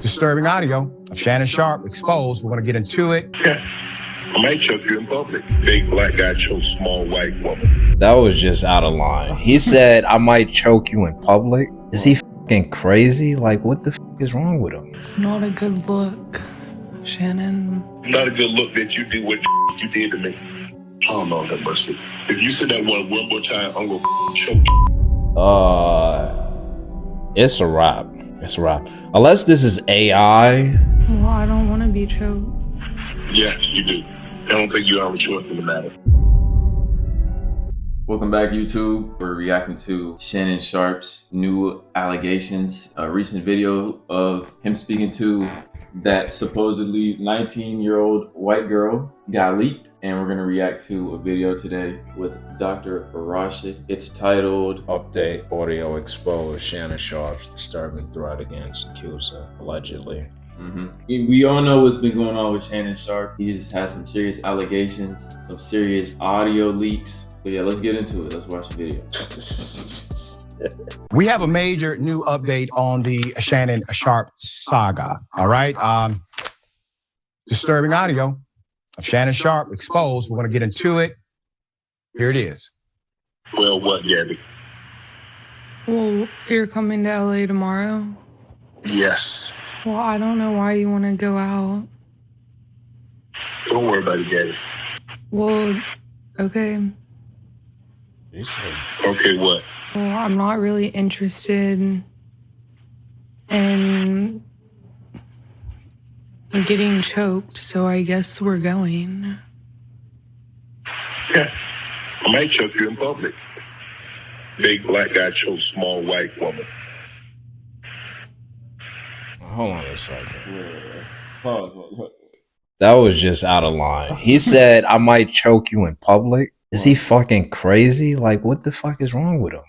Disturbing audio of Shannon Sharpe exposed. We're going to get into it. I might choke you in public. Big black guy chokes small white woman. That was just out of line. He said, I might choke you in public. Is he fucking crazy? Like, what the is wrong with him? It's not a good look, Shannon. Not a good look that you do what you did to me. Oh, Lord have mercy. If you said that one more time, I'm going to choke you. It's a wrap. It's a wrap. Unless this is AI. Well, I don't want to be choked. Yes, you do. I don't think you have a choice in the matter. Welcome back, YouTube. We're reacting to Shannon Sharpe's new allegations. A recent video of him speaking to that supposedly 19-year-old white girl got leaked. And we're going to react to a video today with Dr. Rashid. It's titled Update Audio Exposed Shannon Sharpe's Disturbing Threat Against Accuser, allegedly. We all know what's been going on with Shannon Sharpe. He's had some serious allegations, some serious audio leaks. But yeah, let's get into it. Let's watch the video. We have a major new update on the Shannon Sharpe saga. All right. Disturbing audio of Shannon Sharpe exposed. We're going to get into it. Here it is. Well, what, Gabby? Well, you're coming to LA tomorrow? Yes. Well, I don't know why you want to go out. Don't worry about it, Gabby. Well, okay. Okay, what? Well, I'm not really interested in getting choked, so I guess we're going. Yeah. I might choke you in public. Big black guy chokes small white woman. Hold on a second. Pause. That was just out of line. He said, I might choke you in public. Is he fucking crazy? Like, what the fuck is wrong with him?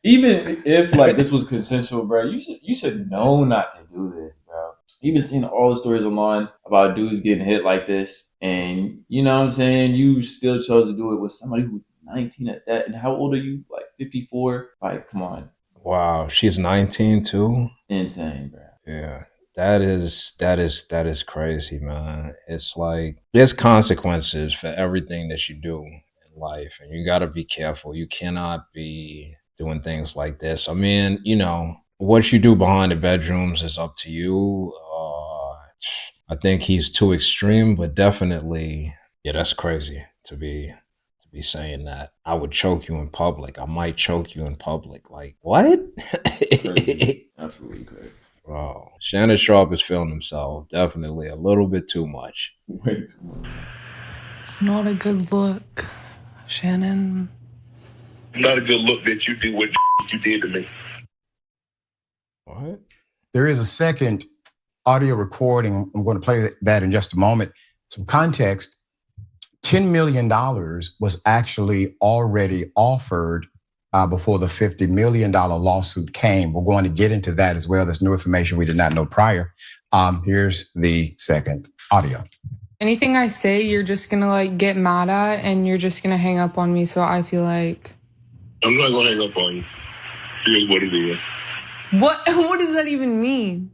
Even if like this was consensual, bro, you should know not to do this, bro. You've been seeing all the stories online about dudes getting hit like this, and you know what I'm saying? You still chose to do it with somebody who's 19 at that. And how old are you? Like 54? Like, come on. Wow, she's 19 too? Insane, bro. Yeah. That is crazy, man. It's like there's consequences for everything that you do in life, and you got to be careful. You cannot be doing things like this. I mean, you know, what you do behind the bedrooms is up to you. I think he's too extreme, but definitely, yeah, that's crazy to be saying that. I would choke you in public. I might choke you in public. Like, what? Crazy. Absolutely crazy. Wow. Shannon Sharpe is feeling himself definitely a little bit too much. Way too much. It's not a good look, Shannon. Not a good look that you do what you did to me. What? There is a second audio recording. I'm going to play that in just a moment. Some context. $10 million was actually already offered before the $50 million lawsuit came. We're going to get into that as well. There's new information we did not know prior. Here's the second audio. Anything I say, you're just going to like get mad at and you're just going to hang up on me. So I feel like. I'm not going to hang up on you. Here's what it is. What does that even mean?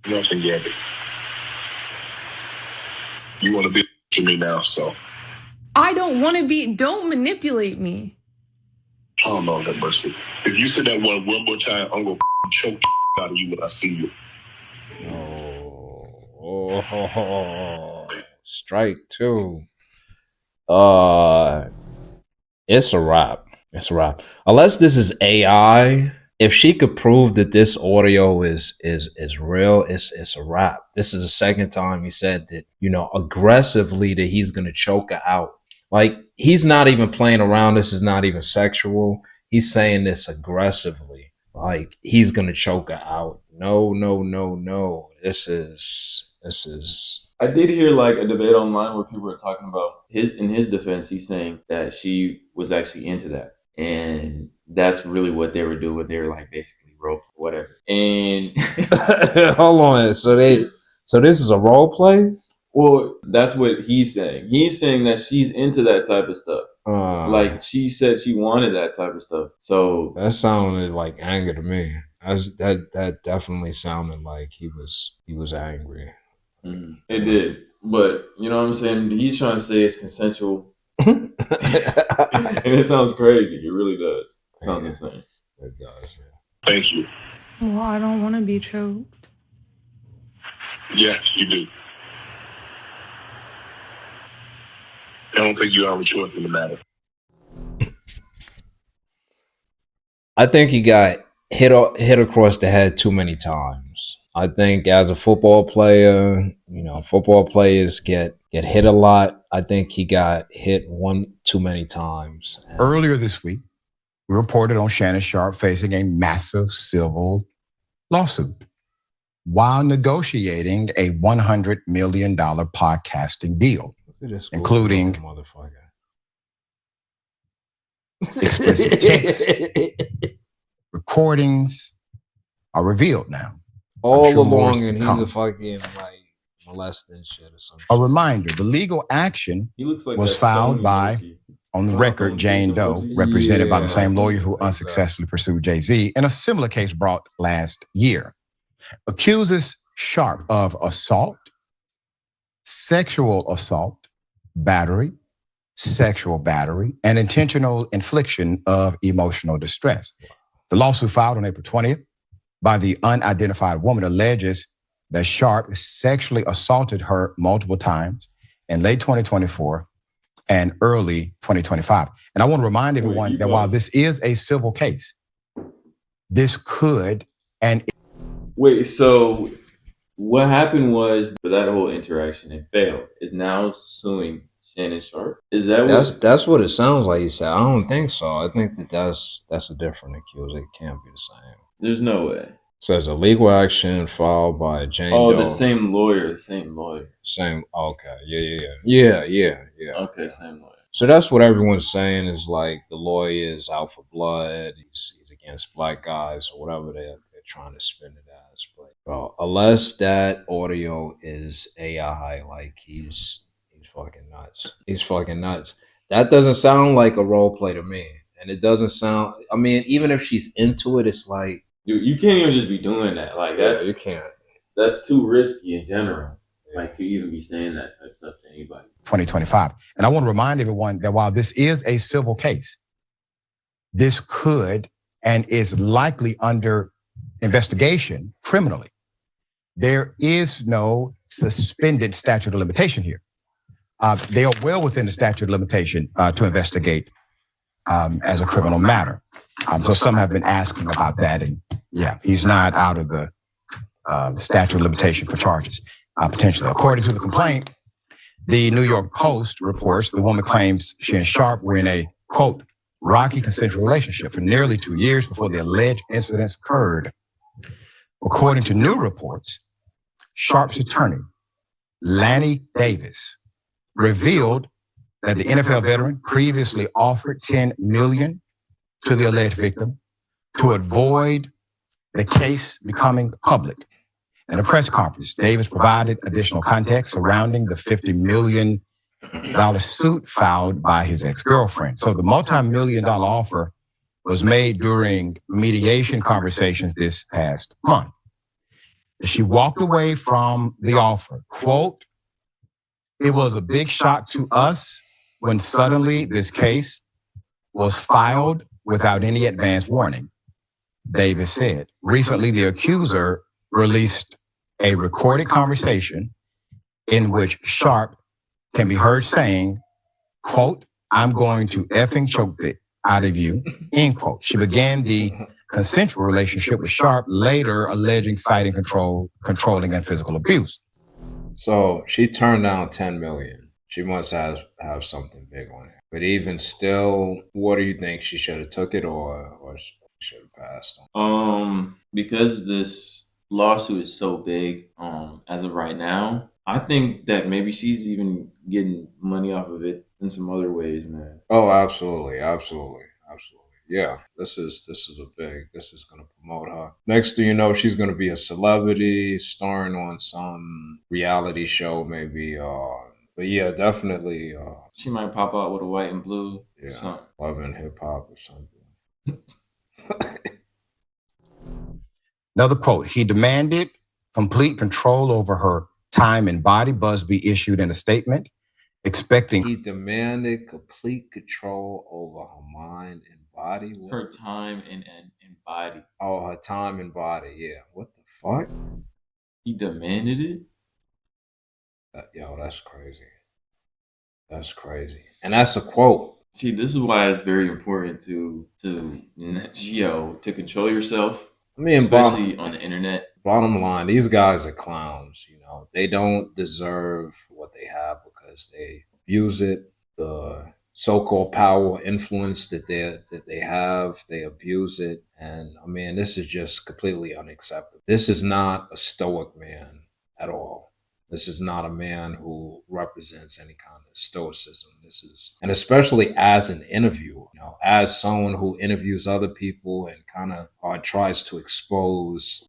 Nothing, Gabby. You want to be to me now, so. I don't want to be. Don't manipulate me. Oh, Lord have mercy. If you said that one more time, I'm going to choke out of you when I see you. Oh, strike two. It's a wrap. It's a wrap. Unless this is AI, if she could prove that this audio is real, it's a wrap. This is the second time he said that, you know, aggressively that he's gonna choke her out. Like, he's not even playing around. This is not even sexual. He's saying this aggressively. Like, he's gonna choke her out. No. This is. I did hear like a debate online where people were talking about in his defense, he's saying that she was actually into that. And that's really what they were doing. They were like basically rope, whatever. And hold on. So this is a role play? Well, that's what he's saying. He's saying that she's into that type of stuff. Like she said she wanted that type of stuff. So that sounded like anger to me. That definitely sounded like he was angry. Mm-hmm. It did, but you know what I'm saying. He's trying to say it's consensual, and it sounds crazy. It really does. It sounds insane. It does. Yeah. Thank you. Well, I don't want to be choked. Yes, you do. I don't think you have a choice in the matter. I think he got hit across the head too many times. I think as a football player, you know, football players get hit a lot. I think he got hit one too many times. Earlier this week, we reported on Shannon Sharpe facing a massive civil lawsuit while negotiating a $100 million podcasting deal, including explicit text. Recordings are revealed now. All along, and he's a fucking like molesting shit or something. A reminder: the legal action was filed by, on the record, Jane Doe, represented by the same lawyer who unsuccessfully pursued Jay-Z in a similar case brought last year. Accuses Sharpe of assault, sexual assault, battery, sexual battery, and intentional infliction of emotional distress. The lawsuit filed on April 20th by the unidentified woman alleges that Sharpe sexually assaulted her multiple times in late 2024 and early 2025. And I want to remind everyone that while this is a civil case, this could and... Wait, so what happened was that whole interaction, it failed, is now suing Shannon Sharpe? Is that that's what it sounds like he said? I don't think so. I think that's a different accusation. It can't be the same. There's no way. Says a legal action filed by Jane Doe. The same lawyer. Same. Okay. Yeah. Okay, same lawyer. So that's what everyone's saying is like the lawyer is out for blood. He's against black guys or whatever they're trying to spin it as. But well, unless that audio is AI, like he's fucking nuts. He's fucking nuts. That doesn't sound like a role play to me. And it doesn't sound, I mean, even if she's into it, it's like, dude, you can't even just be doing that. Like you can't. That's too risky in general. Yeah. Like to even be saying that type of stuff to anybody. 2025. And I want to remind everyone that while this is a civil case, this could and is likely under investigation criminally. There is no suspended statute of limitation here. They are well within the statute of limitation to investigate as a criminal matter. So some have been asking about that, and yeah, he's not out of the statute of limitation for charges, potentially. According to the complaint, the New York Post reports the woman claims she and Sharpe were in a, quote, rocky consensual relationship for nearly 2 years before the alleged incidents occurred. According to new reports, Sharpe's attorney, Lanny Davis, revealed that the NFL veteran previously offered $10 million to the alleged victim to avoid the case becoming public. In a press conference, Davis provided additional context surrounding the $50 million suit filed by his ex-girlfriend. So the multi-million-dollar offer was made during mediation conversations this past month. She walked away from the offer. Quote, "It was a big shock to us when suddenly this case was filed without any advance warning," Davis said. Recently, the accuser released a recorded conversation in which Sharpe can be heard saying, quote, "I'm going to effing choke it out of you," end quote. She began the consensual relationship with Sharpe, later alleging citing controlling and physical abuse. So she turned down $10 million. She must have something big on it. But even still, what do you think? She should have took it or she should have passed on? Because this lawsuit is so big, as of right now, I think that maybe she's even getting money off of it in some other ways, man. Oh, absolutely. Yeah, this is gonna promote her. Next thing you know, she's gonna be a celebrity, starring on some reality show, maybe. But yeah, definitely. She might pop out with a white and blue. Yeah, Love and Hip Hop or something. Another quote, he demanded complete control over her time and body. Busby issued in a statement expecting He demanded complete control over her mind and body. What? Her time and body. Oh, her time and body. Yeah. What the fuck? He demanded it? Yo, that's crazy. That's crazy. And that's a quote. See, this is why it's very important to control yourself. I mean, especially on the internet. Bottom line, these guys are clowns. You know, they don't deserve what they have because they abuse it. The so-called power, influence that they have, they abuse it. And I mean, this is just completely unacceptable. This is not a stoic man at all. This is not a man who represents any kind of stoicism. This is, and especially as an interviewer, you know, as someone who interviews other people and kind of tries to expose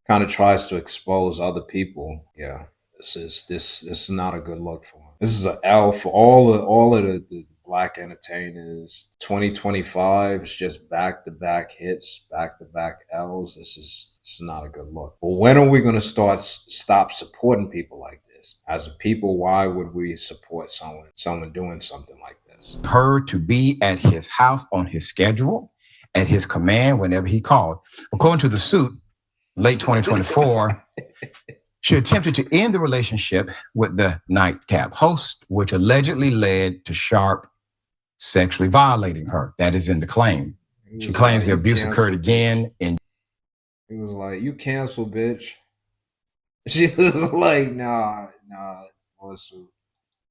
other people. Yeah, this is not a good look for him. This is an L for all of the black entertainers. 2025 is just back-to-back hits, back-to-back L's. This is not a good look. But when are we going to stop supporting people like this? As a people, why would we support someone doing something like this? Her to be at his house on his schedule, at his command, whenever he called. According to the suit, late 2024, she attempted to end the relationship with the Nightcap host, which allegedly led to Sharpe sexually violating her. That is in the claim. She claims the abuse occurred again in. He was like, "You canceled, bitch." She was like, nah.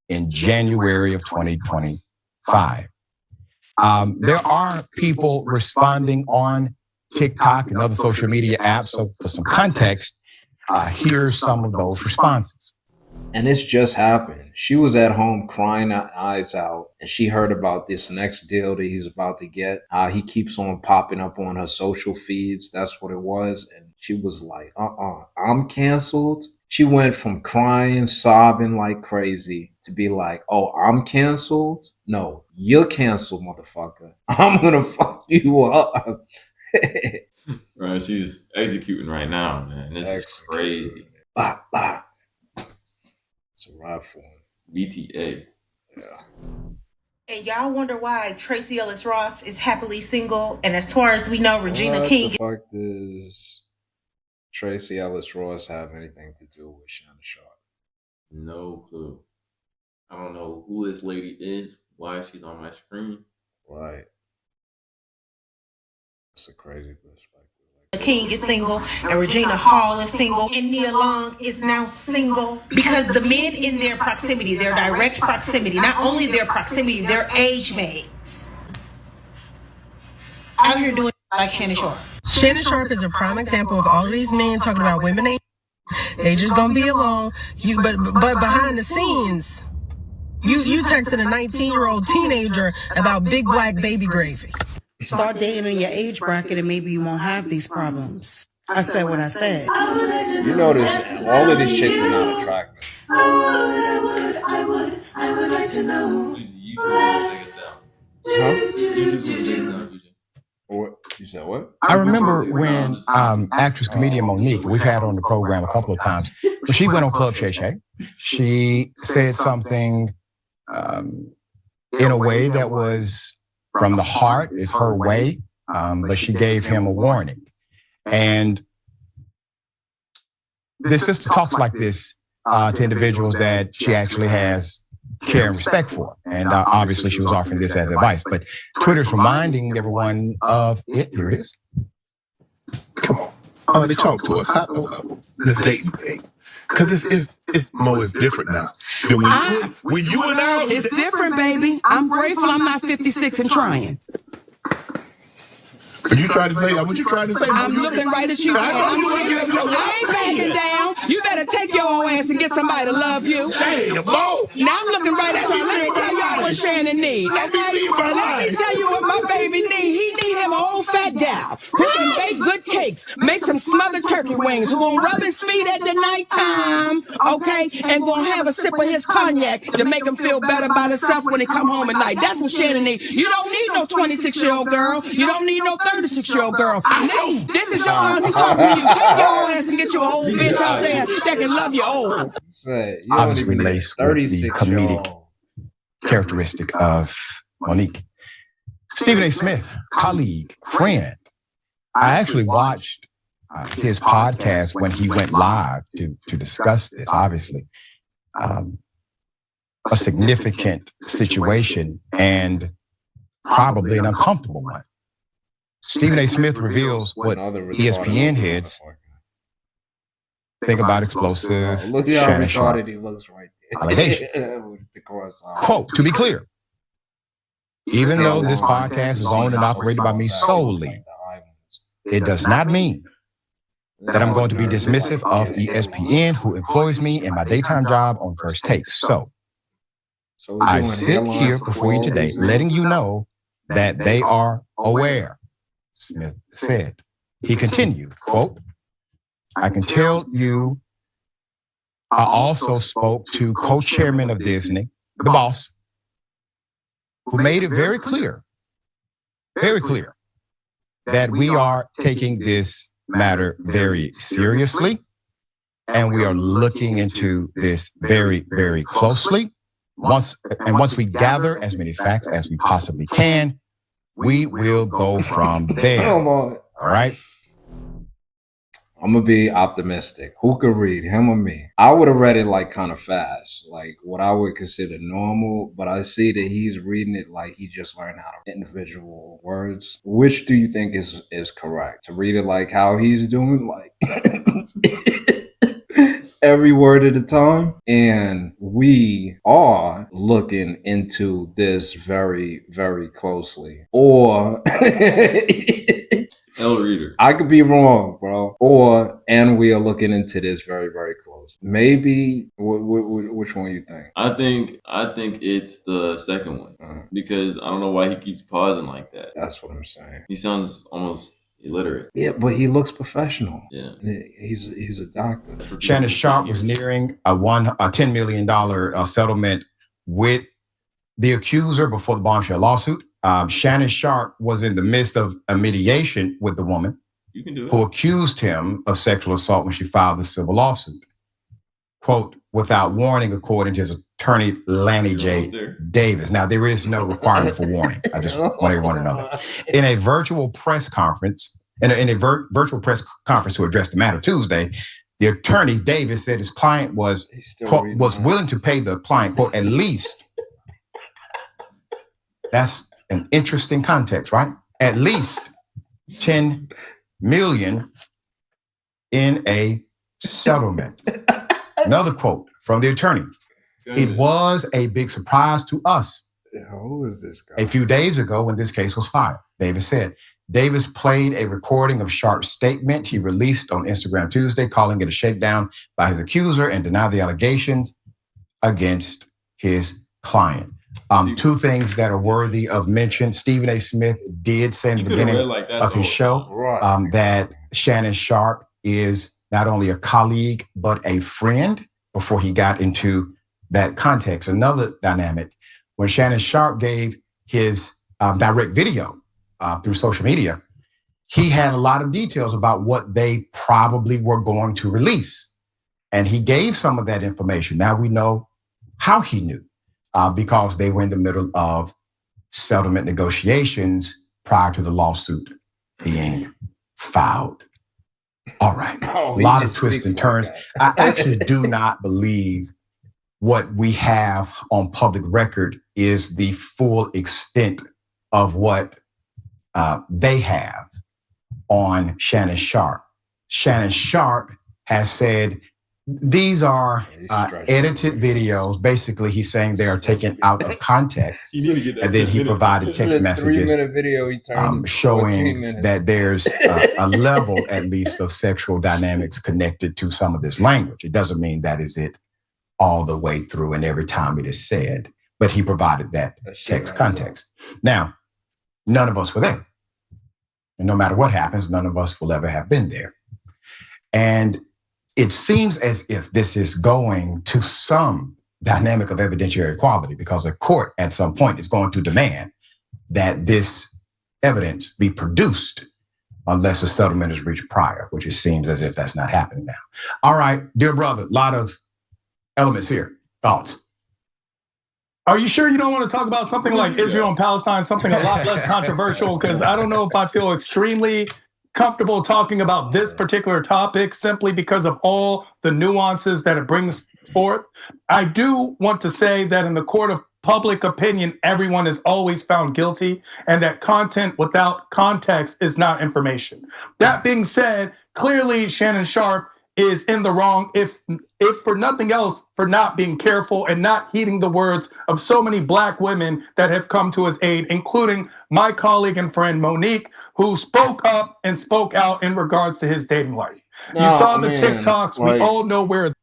In January of 2025. There are people responding on TikTok and other social media apps. So for some context, here's some of those responses. And this just happened. She was at home crying her eyes out, and she heard about this next deal that he's about to get. He keeps on popping up on her social feeds. That's what it was. And she was like, I'm canceled. She went from crying, sobbing like crazy to be like, oh, I'm canceled? No, you're canceled, motherfucker. I'm going to fuck you up. Right, she's executing right now, man. This is crazy. It's a ride for him. BTA. Yeah. And y'all wonder why Tracee Ellis Ross is happily single, and as far as we know, Regina King. What the fuck does Tracee Ellis Ross have anything to do with Shannon Sharpe? No clue. I don't know who this lady is, why she's on my screen. Right. It's a crazy perspective. King is single, and Regina Hall is single, and Nia Long is now single because the men in their proximity, their direct proximity, not only their proximity, their age mates, out here doing like Shannon Sharpe. Shannon Sharpe is a prime example of all of these men talking about women they just gonna be alone. But behind the scenes, you texted a 19-year-old teenager about big black baby gravy. Start dating in your age bracket and maybe you won't have these problems. I said what I said. You notice all of these chicks are not attractive. I would like to know. What? You said what? I remember when actress comedian Monique, we've had her on the program a couple of times, when she went on Club Shay Shay, she said something in a way that was from the heart, is her way, but she gave him a warning. And this sister talks like this to individuals that she actually has care and respect for. And obviously she was offering this as advice, but Twitter's reminding everyone of it. Here it is. Come on. They talk to us. This dating thing. Because it's Mo is different now. When you and I... It's different, baby. I'm grateful I'm not 56 and trying. Are you trying to say that? What you trying to say? I'm looking right at you. I ain't backing down. You better take your old ass and get somebody to love you. Damn, Mo! Now I'm looking right at you. Let me tell y'all what Shannon needs. Okay? Let me tell you what my baby needs. He need him I'm an old fat gal who can bake good cakes, make some smothered turkey wings, who gonna rub his feet at the nighttime, okay, and gonna have a sip of his cognac to make him feel better about himself when he come home at night. That's what Shannon needs. You don't need no 26-year-old girl. You don't need no 36-year-old girl. This is your auntie talking to you. Take your ass and get you an old bitch out there that can love you old. Obviously laced with the comedic characteristic of Monique. Stephen A. Smith, colleague, friend. I actually watched his podcast when he went live to discuss this, obviously. A significant situation and probably an uncomfortable one. Stephen A. Smith reveals what ESPN heads think about explosive Shannon Sharpe allegations. Quote, to be clear, even though this podcast is owned and operated by me solely, it does not mean that I'm going to be dismissive of ESPN, who employs me in my daytime job on First Take. So I sit here before you today, letting you know that they are aware, Smith said. He continued, quote, I can tell you, I also spoke to co-chairman of Disney, the boss, who made it very clear, that we are taking this matter very seriously, and we are looking into this very, very closely. Once we gather as many facts as we possibly can, we will go from there. All right? I'm gonna be optimistic. Who could read, him or me? I would have read it like kind of fast, like what I would consider normal, but I see that he's reading it like he just learned how to individual words. Which do you think is correct? To read it like how he's doing, like every word at a time? And we are looking into this very, very closely. Or L reader. I could be wrong, bro. And we are looking into this very, very close. Maybe which one you think? I think it's the second one because I don't know why he keeps pausing like that. That's what I'm saying. He sounds almost illiterate. Yeah, but he looks professional. Yeah, he's a doctor. Shannon Sharpe was nearing a $10 million settlement with the accuser before the bombshell lawsuit. Shannon Sharpe was in the midst of a mediation with the woman who accused him of sexual assault when she filed the civil lawsuit. Quote, without warning, according to his attorney, Lanny J. Davis. Now, there is no requirement for warning. I just want everyone to know that. In a virtual press conference, virtual press conference to address the matter Tuesday, the attorney, Davis, said his client was, quote, was willing to pay the client, quote, at least. That's an interesting context, right? At least $10 million in a settlement. Another quote from the attorney. It was a big surprise to us. Who is this guy? A few days ago when this case was filed, Davis said. Davis played a recording of Sharpe's statement he released on Instagram Tuesday, calling it a shakedown by his accuser and denied the allegations against his client. Two things that are worthy of mention. Stephen A. Smith did say in the beginning of his show that Shannon Sharpe is not only a colleague, but a friend before he got into that context. Another dynamic, when Shannon Sharpe gave his direct video through social media, he had a lot of details about what they probably were going to release. And he gave some of that information. Now we know how he knew. Because they were in the middle of settlement negotiations prior to the lawsuit being filed. All right, a lot of twists and turns. I actually do not believe what we have on public record is the full extent of what they have on Shannon Sharpe. Shannon Sharpe has said, these are edited videos. Basically, he's saying they are taken out of context. And then he provided text messages showing that there's a level, at least, of sexual dynamics connected to some of this language. It doesn't mean that is it all the way through and every time it is said, but he provided that text context. Now, none of us were there. And no matter what happens, none of us will ever have been there. And it seems as if this is going to some dynamic of evidentiary equality, because a court at some point is going to demand that this evidence be produced unless a settlement is reached prior, which it seems as if that's not happening now. All right, dear brother, a lot of elements here. Thoughts? Are you sure you don't want to talk about something like Israel and Palestine, something a lot less controversial? Because I don't know if I feel extremely comfortable talking about this particular topic simply because of all the nuances that it brings forth. I do want to say that in the court of public opinion, everyone is always found guilty, and that content without context is not information. That being said, clearly Shannon Sharpe is in the wrong, if for nothing else, for not being careful and not heeding the words of so many Black women that have come to his aid, including my colleague and friend Monique, who spoke up and spoke out in regards to his dating life. You saw the TikToks. We all know where.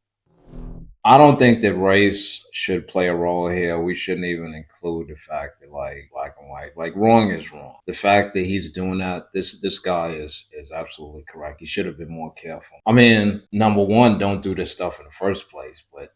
I don't think that race should play a role here. We shouldn't even include the fact that, like, black and white, like, wrong is wrong. The fact that he's doing that, this guy is absolutely correct. He should have been more careful. I mean, number one, don't do this stuff in the first place. But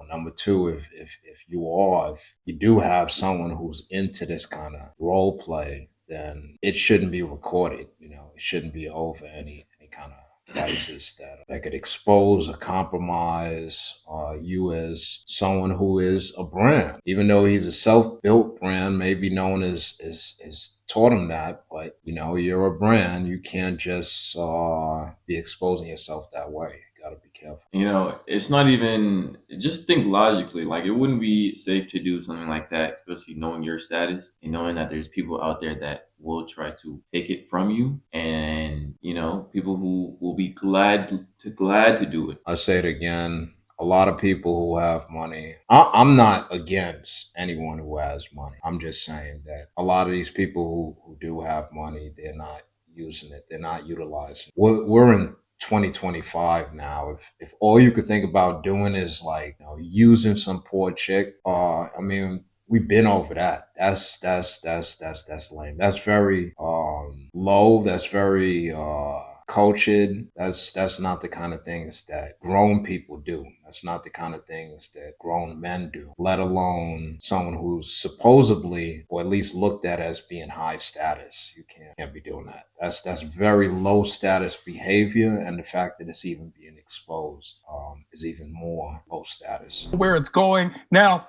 number two, if you do have someone who's into this kind of role play, then it shouldn't be recorded. It shouldn't be over any kind of vices that could expose or compromise you as someone who is a brand. Even though he's a self-built brand, maybe no one has taught him that, but you're a brand. You can't just be exposing yourself that way. You gotta be careful. It's not even, just think logically. Like, it wouldn't be safe to do something like that, especially knowing your status and knowing that there's people out there that will try to take it from you, and people who will be glad to do it. I say it again. A lot of people who have money. I'm not against anyone who has money. I'm just saying that a lot of these people who do have money, they're not using it. They're not utilizing it. We're in 2025 now. If all you could think about doing is using some poor chick, we've been over that. That's lame. That's very low. That's very cultured. That's not the kind of things that grown people do. That's not the kind of things that grown men do, let alone someone who's supposedly, or at least looked at as being high status. You can't be doing that. That's very low status behavior, and the fact that it's even being exposed is even more low status. Where it's going. Now,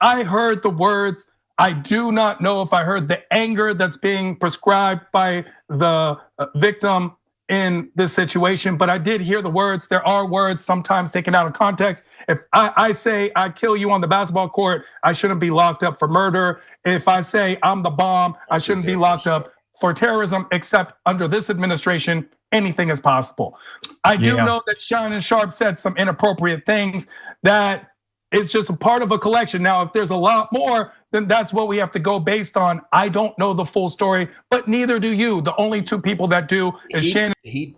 I heard the words. I do not know if I heard the anger that's being prescribed by the victim in this situation, but I did hear the words. There are words sometimes taken out of context. If I say I kill you on the basketball court, I shouldn't be locked up for murder. If I say I'm the bomb, I shouldn't be locked up for terrorism, except under this administration, anything is possible. I do know that Shannon Sharpe said some inappropriate things that is just a part of a collection. Now, if there's a lot more, then that's what we have to go based on. I don't know the full story, but neither do you. The only two people that do is Shannon. He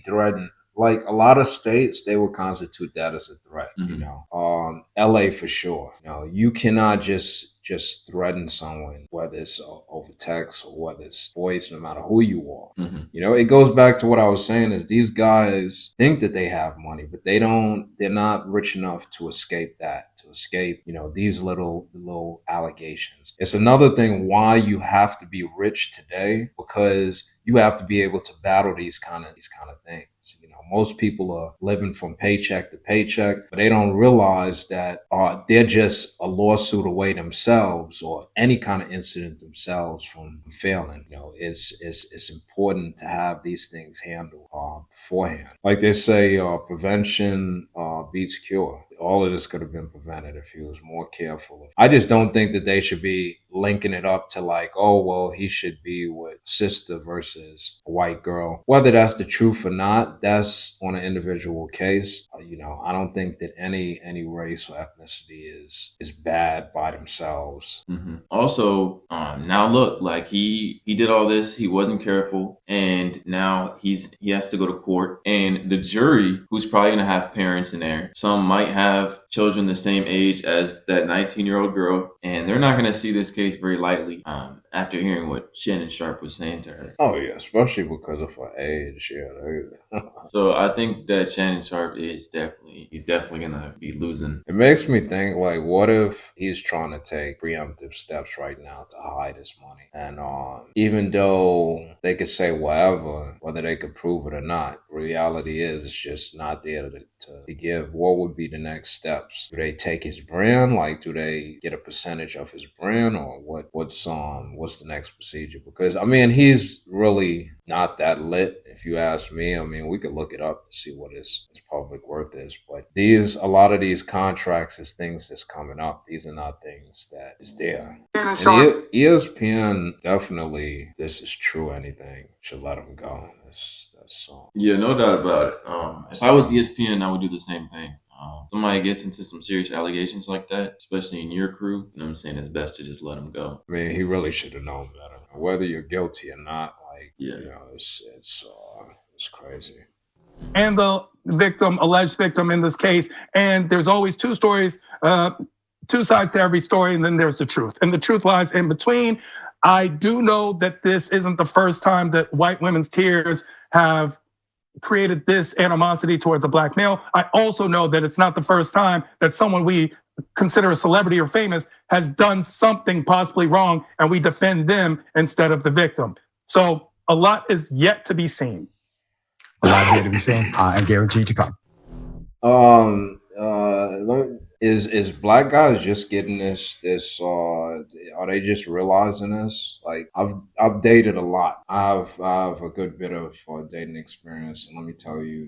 threatened, like a lot of states, they will constitute that as a threat. LA for sure. You cannot just threaten someone, whether it's over text or whether it's voice, no matter who you are. It goes back to what I was saying, is these guys think that they have money, but they're not rich enough to escape that, to escape, these little allegations. It's another thing why you have to be rich today, because you have to be able to battle these kind of things. Most people are living from paycheck to paycheck, but they don't realize that they're just a lawsuit away themselves, or any kind of incident themselves, from failing. It's important to have these things handled beforehand. Like they say, prevention beats cure. All of this could have been prevented if he was more careful. I just don't think that they should be linking it up to like, oh, well, he should be with sister versus a white girl. Whether that's the truth or not, that's on an individual case. I don't think that any race or ethnicity is bad by themselves. Also, now look, like he did all this, he wasn't careful, and now he has to go to court, and the jury, who's probably gonna have parents in there, some might have have children the same age as that 19-year-old girl, and they're not going to see this case very lightly after hearing what Shannon Sharpe was saying to her. Oh yeah, especially because of her age. Yeah. So I think that Shannon Sharpe he's definitely going to be losing. It makes me think, like, what if he's trying to take preemptive steps right now to hide his money? And even though they could say whatever, whether they could prove it or not, reality is it's just not there to give. What would be the next steps? Do they take his brand? Like, do they get a percentage of his brand, or what's the next procedure? Because I mean, he's really not that lit, if you ask me. I mean, we could look it up to see what his public worth is, but a lot of these contracts is things that's coming up. These are not things that is there. And ESPN definitely, this is true, anything should let him go. Yeah, no doubt about it. If I was ESPN, I would do the same thing. Somebody gets into some serious allegations like that, especially in your crew, you know what I'm saying, it's best to just let him go. I mean, he really should have known better. Whether you're guilty or not, like, yeah, you know, it's crazy. And the alleged victim in this case, and there's always two stories, two sides to every story, and then there's the truth. And the truth lies in between. I do know that this isn't the first time that white women's tears have created this animosity towards a black male. I also know that it's not the first time that someone we consider a celebrity or famous has done something possibly wrong, and we defend them instead of the victim. So a lot is yet to be seen. A lot is yet to be seen, and guaranteed to come. Is black guys just getting this? Are they just realizing this? Like, I've dated a lot. I have a good bit of dating experience, and let me tell you,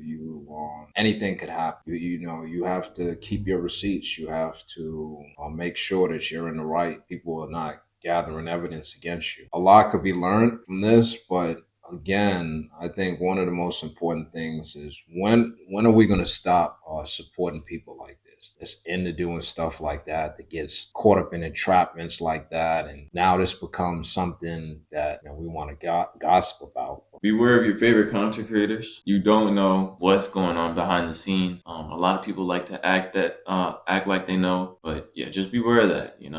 anything could happen. You have to keep your receipts. You have to make sure that you're in the right. People are not gathering evidence against you. A lot could be learned from this, but again, I think one of the most important things is when are we going to stop supporting people like this? That's into doing stuff like that gets caught up in entrapments like that, and now this becomes something that we want to gossip about. Beware of your favorite content creators. You don't know what's going on behind the scenes. A lot of people like to act like they know, but yeah, just beware of that. You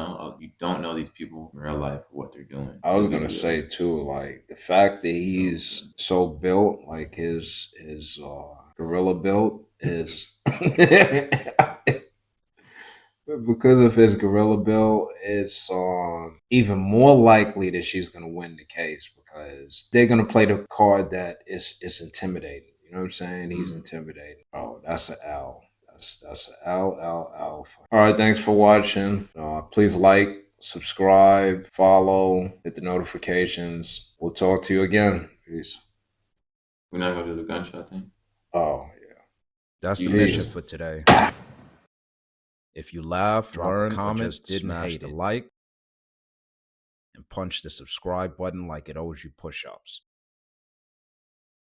don't know these people in real life, what they're doing. I was gonna say too, like the fact that he's so built, like his gorilla build is because of his gorilla build, it's even more likely that she's gonna win the case, because they're gonna play the card that is intimidating. You know what I'm saying? He's intimidating. Oh, that's an L. That's an L. All right, thanks for watching. Please like, subscribe, follow, hit the notifications. We'll talk to you again. Peace. We're not gonna do the gunshot thing. Oh yeah. That's the mission for today. If you laugh, drop a comment, smash the like, and punch the subscribe button like it owes you push-ups.